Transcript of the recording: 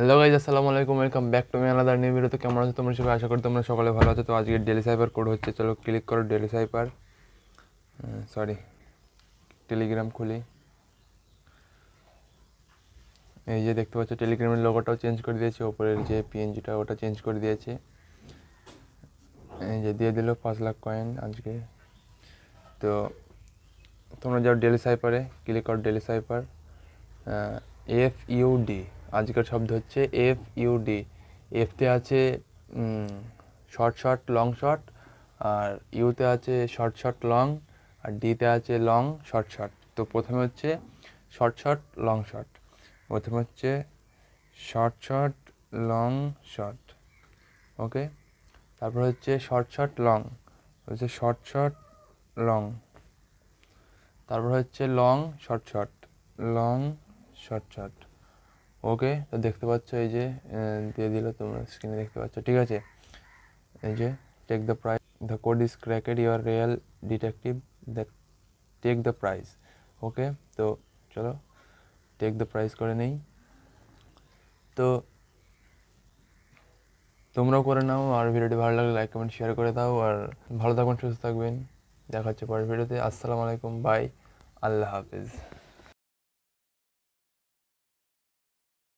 Hello guys, আসসালামু আলাইকুম, welcome back to me another new video. তো কেমন আছো তোমরা সবাই? আশা করি তোমরা সকালে ভালো আছো। তো আজকে ডেলি সাইপার কোড হচ্ছে, চলো ক্লিক করো ডেলি সাইপার। টেলিগ্রাম খুলি। এই যে দেখতে পাচ্ছ টেলিগ্রামের লোগোটাও চেঞ্জ করে দিয়েছে, ওপরের যে পিএনজিটা ওটা চেঞ্জ করে দিয়েছে। এই যে দিয়ে দিল 5 লাখ কয়েন আজকে। তো তোমরা যাও ডেলি সাইপারে, ক্লিক করো ডেলি সাইপার। FUD আজকের শব্দ হচ্ছে FUD। এফতে আছে শর্ট শর্ট লং শর্ট, আর ইউতে আছে শর্ট শর্ট লং, আর ডিতে আছে লং শর্ট শর্ট। তো প্রথমে হচ্ছে শর্ট শর্ট লং শর্ট, প্রথমে হচ্ছে short short long short, okay. তারপর হচ্ছে শর্ট শর্ট লং, হচ্ছে শর্ট শর্ট লং, তারপর হচ্ছে long short short, long short short, okay. তো দেখতে পাচ্ছ এই যে দিয়ে দিল, তোমরা স্ক্রিনে দেখতে পাচ্ছ, ঠিক আছে। এই যে take the prize, the code is cracked, your real detective, that take the prize, okay. তো চলো টেক দ্য প্রাইজ করে নেই। তো তোমরাও করে নাও, আর ভিডিওটি ভালো লাগলে লাইক কমেন্ট শেয়ার করে দাও, আর ভালো থাকবেন, সুস্থ থাকবেন। দেখা হচ্ছে পরের ভিডিওতে। আসসালামু আলাইকুম, বাই, আল্লাহ হাফিজ।